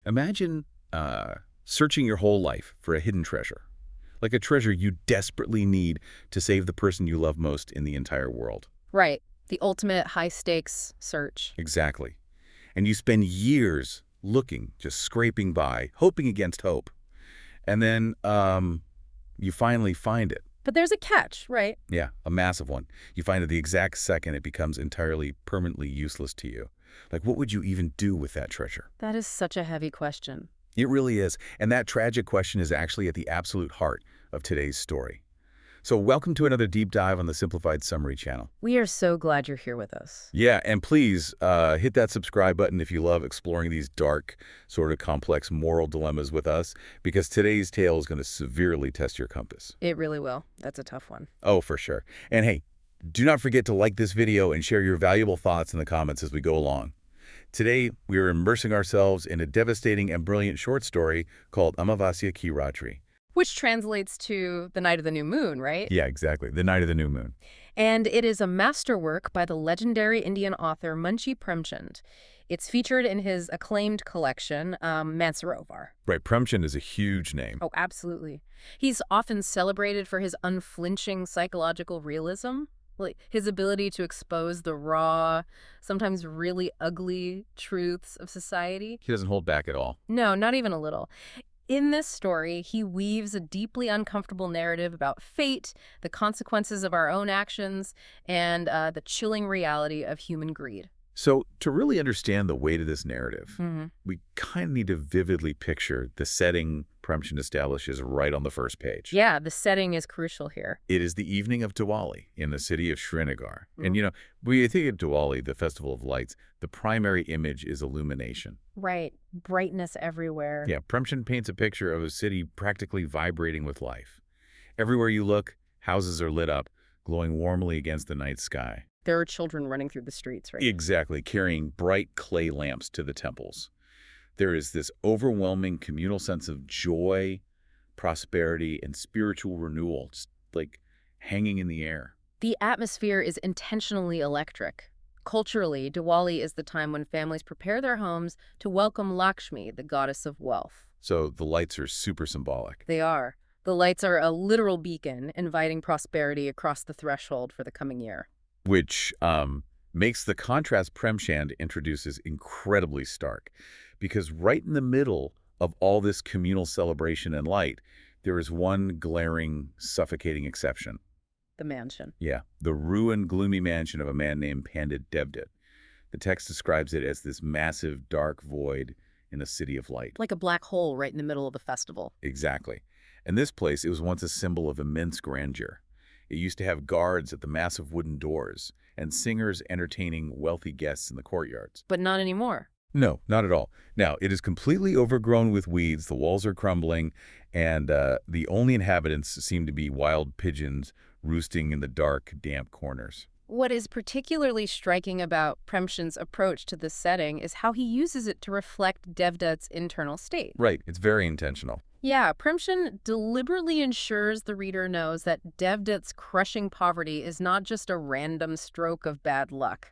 Imagine searching your whole life for a hidden treasure, like a treasure you desperately need to save the person you love most in the entire world. Right. The ultimate high-stakes search. Exactly. And you spend years looking, just scraping by, hoping against hope. And then you finally find it. But there's a catch, right? Yeah, a massive one. You find it the exact second it becomes entirely, permanently useless to you. Like, what would you even do with that treasure? That is such a heavy question. It really is. And that tragic question is actually at the absolute heart of today's story. So welcome to another deep dive on the Simplified Summary channel. We are so glad you're here with us. Yeah, and please hit that subscribe button if you love exploring these dark, sort of complex moral dilemmas with us, because today's tale is going to severely test your compass. It really will. That's a tough one. Oh, for sure. And hey, do not forget to like this video and share your valuable thoughts in the comments as we go along. Today, we are immersing ourselves in a devastating and brilliant short story called Amavasya Ki Raatri. Which translates to The Night of the New Moon, right? Yeah, exactly. The Night of the New Moon. And it is a masterwork by the legendary Indian author Munshi Premchand. It's featured in his acclaimed collection, Mansarovar. Right, Premchand is a huge name. Oh, absolutely. He's often celebrated for his unflinching psychological realism, like his ability to expose the raw, sometimes really ugly truths of society. He doesn't hold back at all. No, not even a little. In this story, he weaves a deeply uncomfortable narrative about fate, the consequences of our own actions, and the chilling reality of human greed. So to really understand the weight of this narrative, we kind of need to vividly picture the setting Premchand establishes right on the first page. Yeah, the setting is crucial here. It is the evening of Diwali in the city of Srinagar. And, you know, when you think of Diwali, the Festival of Lights, the primary image is illumination. Right. Brightness everywhere. Yeah, Premchand paints a picture of a city practically vibrating with life. Everywhere you look, houses are lit up, glowing warmly against the night sky. There are children running through the streets, right? Exactly, carrying bright clay lamps to the temples. There is this overwhelming communal sense of joy, prosperity, and spiritual renewal, just like hanging in the air. The atmosphere is intentionally electric. Culturally, Diwali is the time when families prepare their homes to welcome Lakshmi, the goddess of wealth. So the lights are super symbolic. They are. The lights are a literal beacon, inviting prosperity across the threshold for the coming year. Which makes the contrast Premchand introduces incredibly stark. Because right in the middle of all this communal celebration and light, there is one glaring, suffocating exception. The mansion. Yeah, the ruined, gloomy mansion of a man named Pandit Devdat. The text describes it as this massive, dark void in a city of light. Like a black hole right in the middle of the festival. Exactly. And this place, it was once a symbol of immense grandeur. It used to have guards at the massive wooden doors and singers entertaining wealthy guests in the courtyards. But not anymore. No, not at all. Now, it is completely overgrown with weeds, the walls are crumbling, and the only inhabitants seem to be wild pigeons roosting in the dark, damp corners. What is particularly striking about Premchand's approach to this setting is how he uses it to reflect Devdat's internal state. Right, it's very intentional. Yeah, Premchand deliberately ensures the reader knows that Devdat's crushing poverty is not just a random stroke of bad luck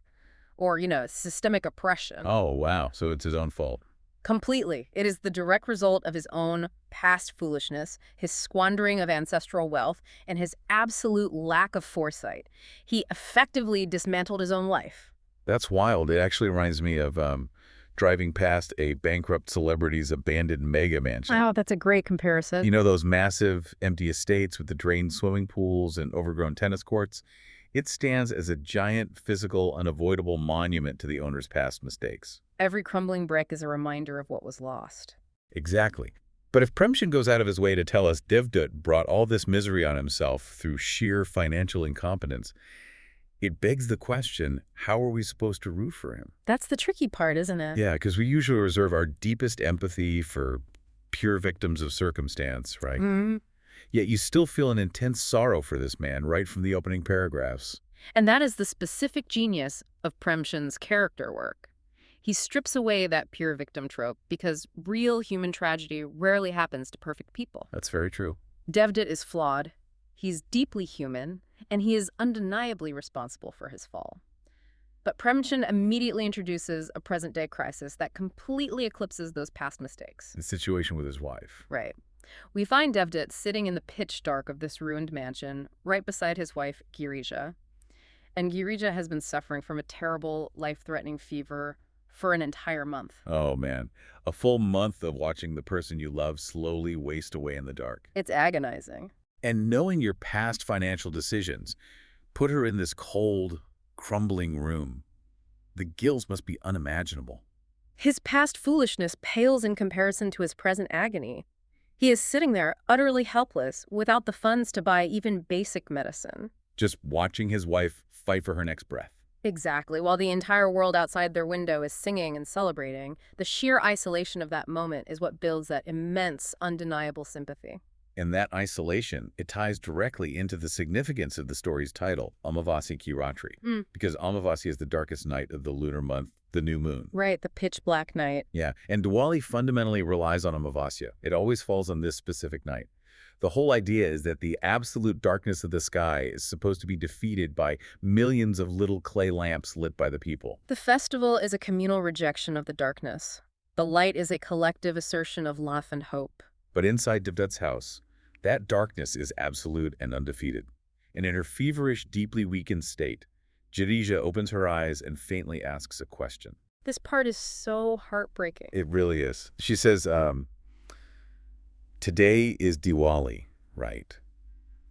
or, systemic oppression. Oh, wow. So it's his own fault. Completely. It is the direct result of his own past foolishness, his squandering of ancestral wealth, and his absolute lack of foresight. He effectively dismantled his own life. That's wild. It actually reminds me of driving past a bankrupt celebrity's abandoned mega mansion. Wow, that's a great comparison. You know those massive empty estates with the drained swimming pools and overgrown tennis courts? It stands as a giant, physical, unavoidable monument to the owner's past mistakes. Every crumbling brick is a reminder of what was lost. Exactly. But if Premchand goes out of his way to tell us Devdat brought all this misery on himself through sheer financial incompetence, it begs the question, how are we supposed to root for him? That's the tricky part, isn't it? Yeah, because we usually reserve our deepest empathy for pure victims of circumstance, right? Mm-hmm. Yet you still feel an intense sorrow for this man right from the opening paragraphs. And that is the specific genius of Premchand's character work. He strips away that pure victim trope because real human tragedy rarely happens to perfect people. That's very true. Devdat is flawed, he's deeply human, and he is undeniably responsible for his fall. But Premchand immediately introduces a present-day crisis that completely eclipses those past mistakes. The situation with his wife. Right. We find Devdat sitting in the pitch dark of this ruined mansion, right beside his wife, Girija. And Girija has been suffering from a terrible, life-threatening fever for an entire month. Oh, man. A full month of watching the person you love slowly waste away in the dark. It's agonizing. And knowing your past financial decisions put her in this cold, crumbling room. The guilt must be unimaginable. His past foolishness pales in comparison to his present agony. He is sitting there utterly helpless, without the funds to buy even basic medicine. Just watching his wife fight for her next breath. Exactly. While the entire world outside their window is singing and celebrating, the sheer isolation of that moment is what builds that immense, undeniable sympathy. And that isolation, it ties directly into the significance of the story's title, Amavasya Ki Raatri, because Amavasya is the darkest night of the lunar month, the new moon. Right, the pitch black night. Yeah, and Diwali fundamentally relies on Amavasya. It always falls on this specific night. The whole idea is that the absolute darkness of the sky is supposed to be defeated by millions of little clay lamps lit by the people. The festival is a communal rejection of the darkness. The light is a collective assertion of love and hope. But inside Devdat's house, that darkness is absolute and undefeated. And in her feverish, deeply weakened state, Girija opens her eyes and faintly asks a question. This part is so heartbreaking. It really is. She says, today is Diwali, right?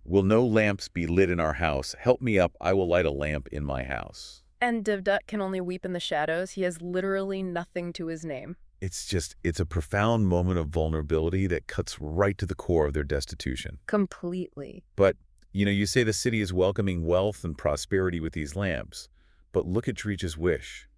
Will no lamps be lit in our house? Help me up, I will light a lamp in my house. And Devdat can only weep in the shadows. He has literally nothing to his name. It's a profound moment of vulnerability that cuts right to the core of their destitution. Completely. But, you say the city is welcoming wealth and prosperity with these lamps. But look at Girija's wish.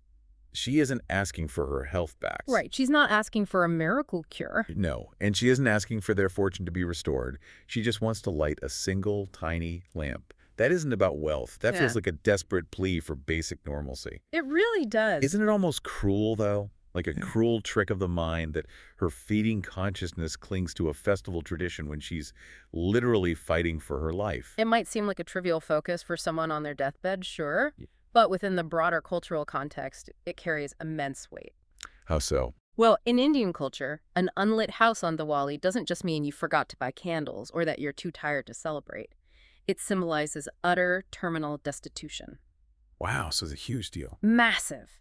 She isn't asking for her health back. Right. She's not asking for a miracle cure. No, and she isn't asking for their fortune to be restored. She just wants to light a single, tiny lamp. That isn't about wealth. That feels like a desperate plea for basic normalcy. It really does. Isn't it almost cruel, though? Like a cruel trick of the mind that her fleeting consciousness clings to a festival tradition when she's literally fighting for her life. It might seem like a trivial focus for someone on their deathbed, sure. But within the broader cultural context, it carries immense weight. How so? Well, in Indian culture, an unlit house on Diwali doesn't just mean you forgot to buy candles or that you're too tired to celebrate. It symbolizes utter terminal destitution. Wow, so it's a huge deal. Massive.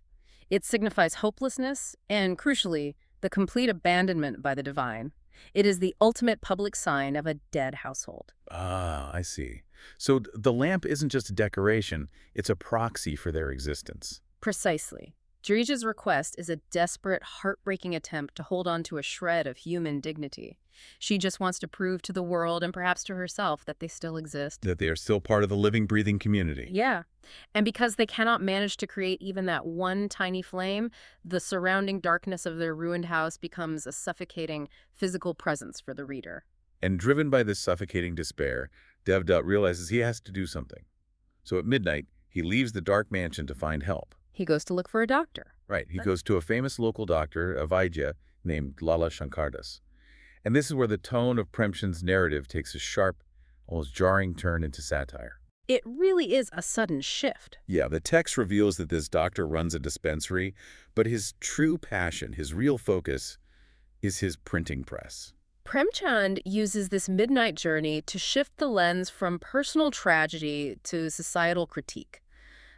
It signifies hopelessness and, crucially, the complete abandonment by the divine. It is the ultimate public sign of a dead household. Ah, I see. So the lamp isn't just a decoration, it's a proxy for their existence. Precisely. Girija's request is a desperate, heartbreaking attempt to hold on to a shred of human dignity. She just wants to prove to the world and perhaps to herself that they still exist. That they are still part of the living, breathing community. Yeah. And because they cannot manage to create even that one tiny flame, the surrounding darkness of their ruined house becomes a suffocating physical presence for the reader. And driven by this suffocating despair, Devdat realizes he has to do something. So at midnight, he leaves the dark mansion to find help. He goes to look for a doctor. Right. He goes to a famous local doctor, a Vaidya, named Lala Shankardas. And this is where the tone of Premchand's narrative takes a sharp, almost jarring turn into satire. It really is a sudden shift. Yeah, the text reveals that this doctor runs a dispensary, but his true passion, his real focus, is his printing press. Premchand uses this midnight journey to shift the lens from personal tragedy to societal critique.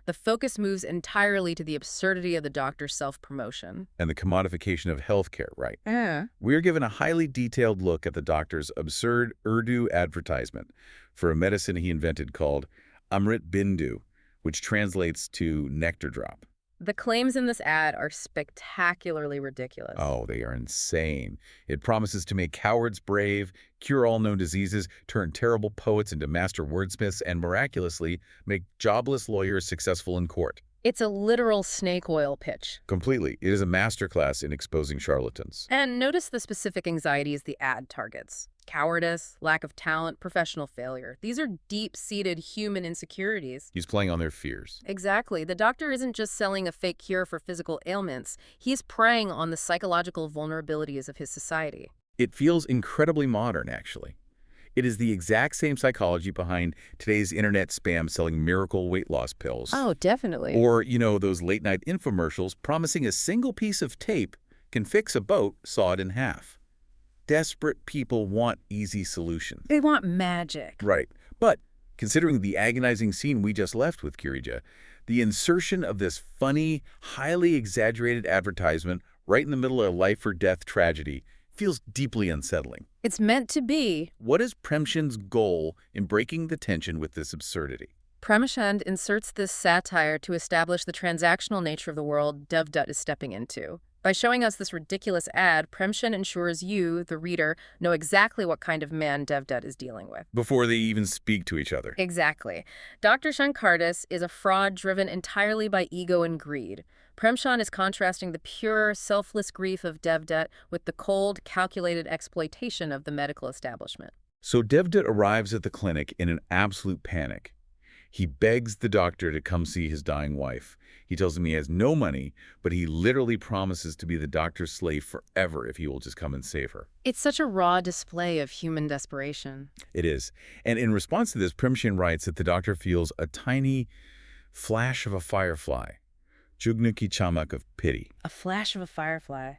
The focus moves entirely to the absurdity of the doctor's self-promotion. And the commodification of healthcare, right? Yeah. We're given a highly detailed look at the doctor's absurd Urdu advertisement for a medicine he invented called Amrit Bindu, which translates to nectar drop. The claims in this ad are spectacularly ridiculous. Oh, they are insane. It promises to make cowards brave, cure all known diseases, turn terrible poets into master wordsmiths, and miraculously make jobless lawyers successful in court. It's a literal snake oil pitch. Completely. It is a masterclass in exposing charlatans. And notice the specific anxieties the ad targets. Cowardice, lack of talent, professional failure. These are deep-seated human insecurities. He's playing on their fears. Exactly. The doctor isn't just selling a fake cure for physical ailments. He's preying on the psychological vulnerabilities of his society. It feels incredibly modern, actually. It is the exact same psychology behind today's internet spam selling miracle weight loss pills. Oh, definitely. Or, those late-night infomercials promising a single piece of tape can fix a boat sawed in half. Desperate people want easy solutions. They want magic. Right. But considering the agonizing scene we just left with, Girija, the insertion of this funny, highly exaggerated advertisement right in the middle of a life-or-death tragedy feels deeply unsettling. It's meant to be. What is Premchand's goal in breaking the tension with this absurdity? Premchand inserts this satire to establish the transactional nature of the world Devdat is stepping into. By showing us this ridiculous ad, Premchand ensures you, the reader, know exactly what kind of man Devdat is dealing with. Before they even speak to each other. Exactly. Dr. Shankar is a fraud driven entirely by ego and greed. Premchand is contrasting the pure, selfless grief of Devdat with the cold, calculated exploitation of the medical establishment. So Devdat arrives at the clinic in an absolute panic. He begs the doctor to come see his dying wife. He tells him he has no money, but he literally promises to be the doctor's slave forever if he will just come and save her. It's such a raw display of human desperation. It is. And in response to this, Premchand writes that the doctor feels a tiny flash of a firefly, Jugnuki chamak of pity. A flash of a firefly.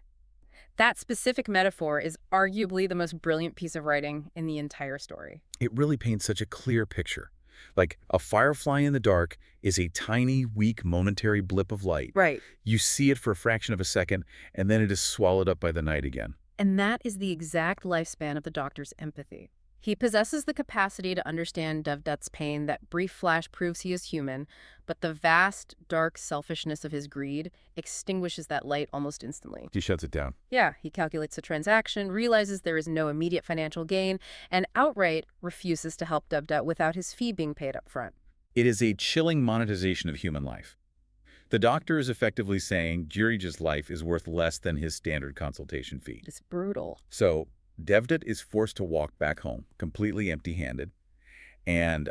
That specific metaphor is arguably the most brilliant piece of writing in the entire story. It really paints such a clear picture. Like, a firefly in the dark is a tiny, weak, momentary blip of light. Right. You see it for a fraction of a second, and then it is swallowed up by the night again. And that is the exact lifespan of the doctor's empathy. He possesses the capacity to understand Devdat's pain. That brief flash proves he is human, but the vast, dark selfishness of his greed extinguishes that light almost instantly. He shuts it down. Yeah, he calculates the transaction, realizes there is no immediate financial gain, and outright refuses to help Devdat without his fee being paid up front. It is a chilling monetization of human life. The doctor is effectively saying Girija's life is worth less than his standard consultation fee. It's brutal. So Devdat is forced to walk back home, completely empty-handed, and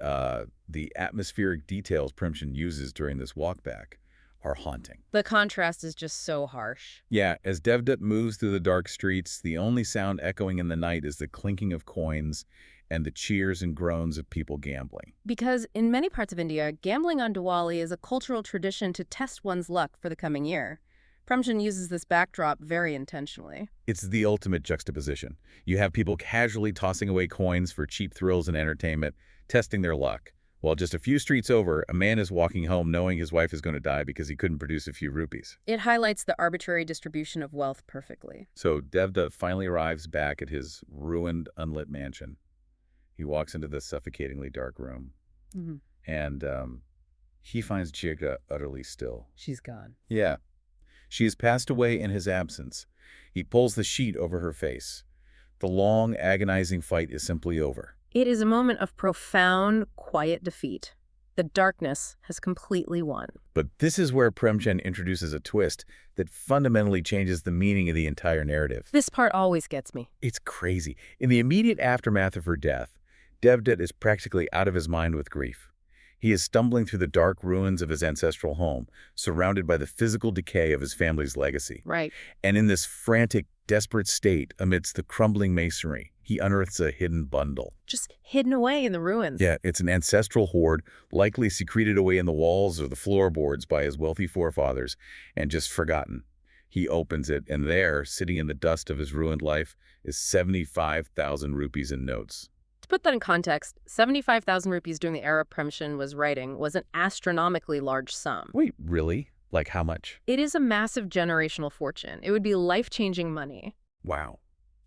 the atmospheric details Premchand uses during this walk back are haunting. The contrast is just so harsh. Yeah, as Devdat moves through the dark streets, the only sound echoing in the night is the clinking of coins and the cheers and groans of people gambling. Because in many parts of India, gambling on Diwali is a cultural tradition to test one's luck for the coming year. Premchand uses this backdrop very intentionally. It's the ultimate juxtaposition. You have people casually tossing away coins for cheap thrills and entertainment, testing their luck. While just a few streets over, a man is walking home knowing his wife is going to die because he couldn't produce a few rupees. It highlights the arbitrary distribution of wealth perfectly. So Devdat finally arrives back at his ruined, unlit mansion. He walks into the suffocatingly dark room, and he finds Girija utterly still. She's gone. Yeah. She has passed away in his absence. He pulls the sheet over her face. The long, agonizing fight is simply over. It is a moment of profound, quiet defeat. The darkness has completely won. But this is where Premchand introduces a twist that fundamentally changes the meaning of the entire narrative. This part always gets me. It's crazy. In the immediate aftermath of her death, Devdat is practically out of his mind with grief. He is stumbling through the dark ruins of his ancestral home, surrounded by the physical decay of his family's legacy. Right. And in this frantic, desperate state, amidst the crumbling masonry, he unearths a hidden bundle. Just hidden away in the ruins. Yeah, it's an ancestral hoard, likely secreted away in the walls or the floorboards by his wealthy forefathers, and just forgotten. He opens it, and there, sitting in the dust of his ruined life, is 75,000 rupees in notes. To put that in context, 75,000 rupees during the era Premchand was writing was an astronomically large sum. Wait, really? Like how much? It is a massive generational fortune. It would be life-changing money. Wow.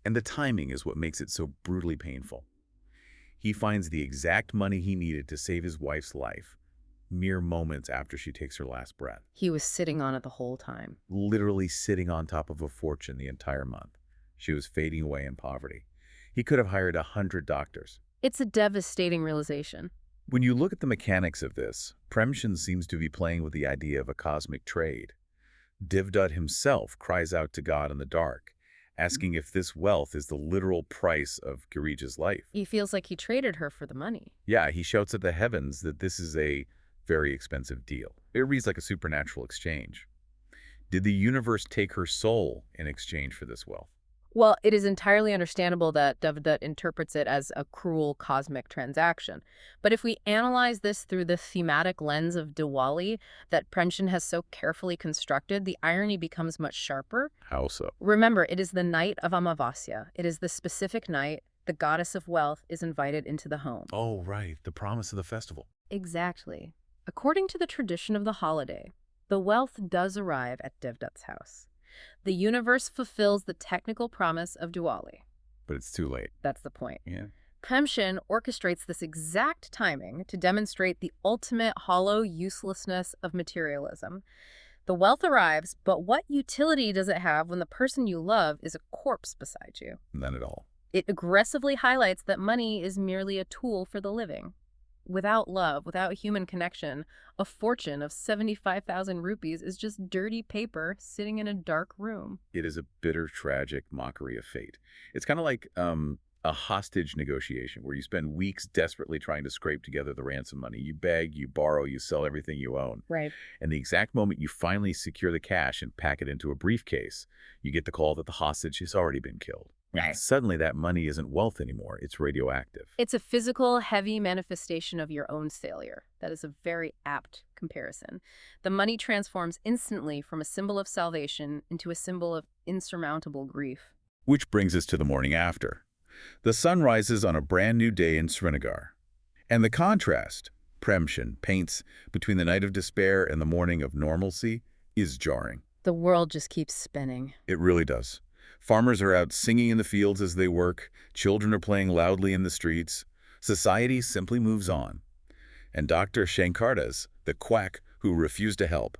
And the timing is what makes it so brutally painful. He finds the exact money he needed to save his wife's life, mere moments after she takes her last breath. He was sitting on it the whole time. Literally sitting on top of a fortune the entire month. She was fading away in poverty. He could have hired 100 doctors. It's a devastating realization. When you look at the mechanics of this, Premchand seems to be playing with the idea of a cosmic trade. Devdat himself cries out to God in the dark, asking if this wealth is the literal price of Girija's life. He feels like he traded her for the money. Yeah, he shouts at the heavens that this is a very expensive deal. It reads like a supernatural exchange. Did the universe take her soul in exchange for this wealth? Well, it is entirely understandable that Devdat interprets it as a cruel cosmic transaction. But if we analyze this through the thematic lens of Diwali that Premchand has so carefully constructed, the irony becomes much sharper. How so? Remember, it is the night of Amavasya. It is the specific night the goddess of wealth is invited into the home. Oh, right. The promise of the festival. Exactly. According to the tradition of the holiday, the wealth does arrive at Devdat's house. The universe fulfills the technical promise of Diwali. But it's too late. That's the point. Yeah. Premchand orchestrates this exact timing to demonstrate the ultimate hollow uselessness of materialism. The wealth arrives, but what utility does it have when the person you love is a corpse beside you? None at all. It aggressively highlights that money is merely a tool for the living. Without love, without human connection, a fortune of 75,000 rupees is just dirty paper sitting in a dark room. It is a bitter, tragic mockery of fate. It's kind of like a hostage negotiation where you spend weeks desperately trying to scrape together the ransom money. You beg, you borrow, you sell everything you own. Right. And the exact moment you finally secure the cash and pack it into a briefcase, you get the call that the hostage has already been killed. Right. Suddenly that money isn't wealth anymore. It's radioactive. It's a physical, heavy manifestation of your own failure. That is a very apt comparison. The money transforms instantly from a symbol of salvation into a symbol of insurmountable grief. Which brings us to the morning after. The sun rises on a brand new day in Srinagar. And the contrast Premchand paints between the night of despair and the morning of normalcy is jarring. The world just keeps spinning. It really does. Farmers are out singing in the fields as they work. Children are playing loudly in the streets. Society simply moves on. And Dr. Shankar, the quack who refused to help,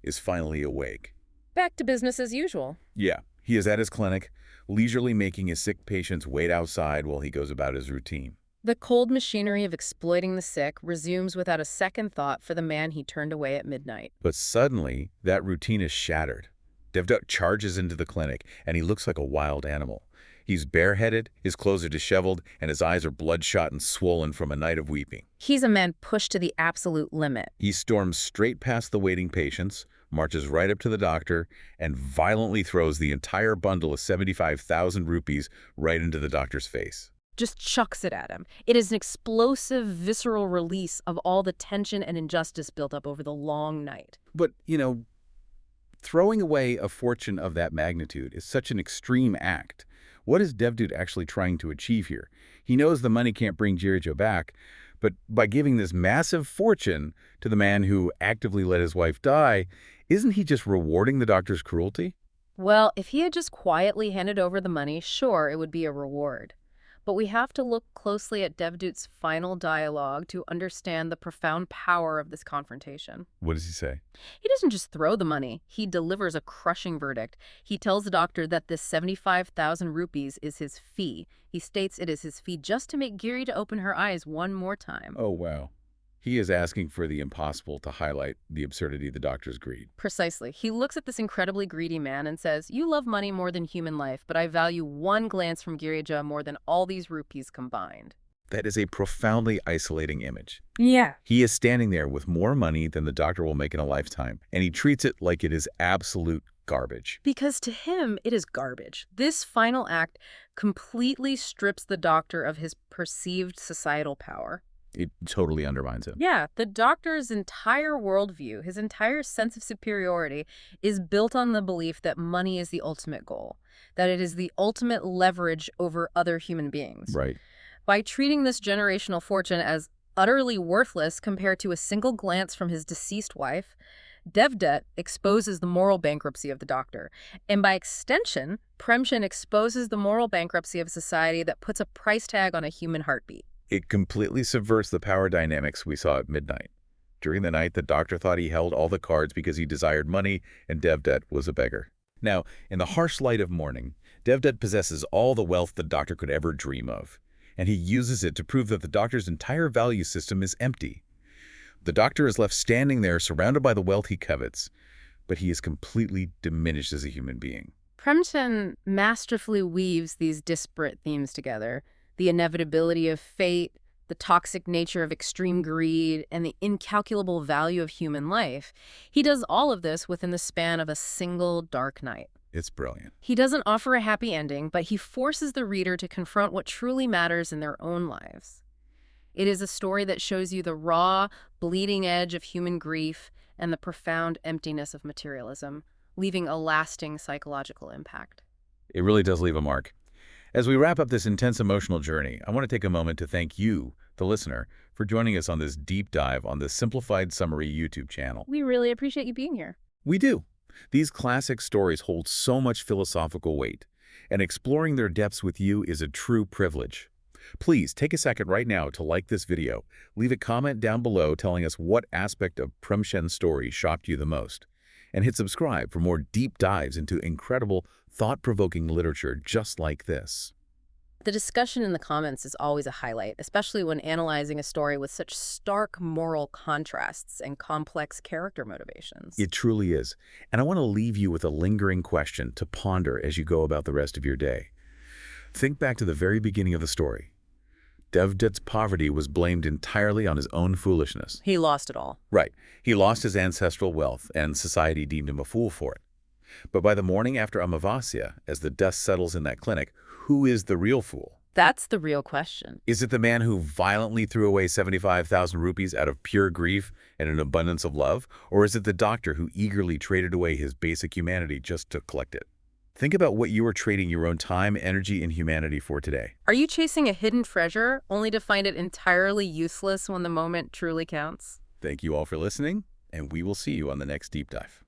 is finally awake. Back to business as usual. Yeah, he is at his clinic, leisurely making his sick patients wait outside while he goes about his routine. The cold machinery of exploiting the sick resumes without a second thought for the man he turned away at midnight. But suddenly, that routine is shattered. Devdat charges into the clinic, and he looks like a wild animal. He's bareheaded, his clothes are disheveled, and his eyes are bloodshot and swollen from a night of weeping. He's a man pushed to the absolute limit. He storms straight past the waiting patients, marches right up to the doctor, and violently throws the entire bundle of 75,000 rupees right into the doctor's face. Just chucks it at him. It is an explosive, visceral release of all the tension and injustice built up over the long night. But, throwing away a fortune of that magnitude is such an extreme act. What is Devdat actually trying to achieve here? He knows the money can't bring Girija back, but by giving this massive fortune to the man who actively let his wife die, isn't he just rewarding the doctor's cruelty? Well, if he had just quietly handed over the money, sure, it would be a reward. But we have to look closely at Devdat's final dialogue to understand the profound power of this confrontation. What does he say? He doesn't just throw the money. He delivers a crushing verdict. He tells the doctor that this 75,000 rupees is his fee. He states it is his fee just to make Girija open her eyes one more time. Oh, wow. He is asking for the impossible to highlight the absurdity of the doctor's greed. Precisely. He looks at this incredibly greedy man and says, "You love money more than human life, but I value one glance from Girija more than all these rupees combined." That is a profoundly isolating image. Yeah. He is standing there with more money than the doctor will make in a lifetime, and he treats it like it is absolute garbage. Because to him, it is garbage. This final act completely strips the doctor of his perceived societal power. It totally undermines him. Yeah, the doctor's entire worldview, his entire sense of superiority, is built on the belief that money is the ultimate goal, that it is the ultimate leverage over other human beings. Right. By treating this generational fortune as utterly worthless compared to a single glance from his deceased wife, Devdat exposes the moral bankruptcy of the doctor. And by extension, Premchand exposes the moral bankruptcy of a society that puts a price tag on a human heartbeat. It completely subverts the power dynamics we saw at midnight. During the night, the doctor thought he held all the cards because he desired money, and Devdat was a beggar. Now, in the harsh light of morning, Devdat possesses all the wealth the doctor could ever dream of, and he uses it to prove that the doctor's entire value system is empty. The doctor is left standing there surrounded by the wealth he covets, but he is completely diminished as a human being. Premchand masterfully weaves these disparate themes together: the inevitability of fate, the toxic nature of extreme greed, and the incalculable value of human life. He does all of this within the span of a single dark night. It's brilliant. He doesn't offer a happy ending, but he forces the reader to confront what truly matters in their own lives. It is a story that shows you the raw, bleeding edge of human grief and the profound emptiness of materialism, leaving a lasting psychological impact. It really does leave a mark. As we wrap up this intense emotional journey, I want to take a moment to thank you, the listener, for joining us on this deep dive on the Simplified Summary YouTube channel. We really appreciate you being here. We do. These classic stories hold so much philosophical weight, and exploring their depths with you is a true privilege. Please take a second right now to like this video, leave a comment down below telling us what aspect of Premchand's story shocked you the most, and hit subscribe for more deep dives into incredible, thought-provoking literature just like this. The discussion in the comments is always a highlight, especially when analyzing a story with such stark moral contrasts and complex character motivations. It truly is. And I want to leave you with a lingering question to ponder as you go about the rest of your day. Think back to the very beginning of the story. Devdat's poverty was blamed entirely on his own foolishness. He lost it all. Right. He lost his ancestral wealth, and society deemed him a fool for it. But by the morning after Amavasya, as the dust settles in that clinic, who is the real fool? That's the real question. Is it the man who violently threw away 75,000 rupees out of pure grief and an abundance of love? Or is it the doctor who eagerly traded away his basic humanity just to collect it? Think about what you are trading your own time, energy, and humanity for today. Are you chasing a hidden treasure only to find it entirely useless when the moment truly counts? Thank you all for listening, and we will see you on the next deep dive.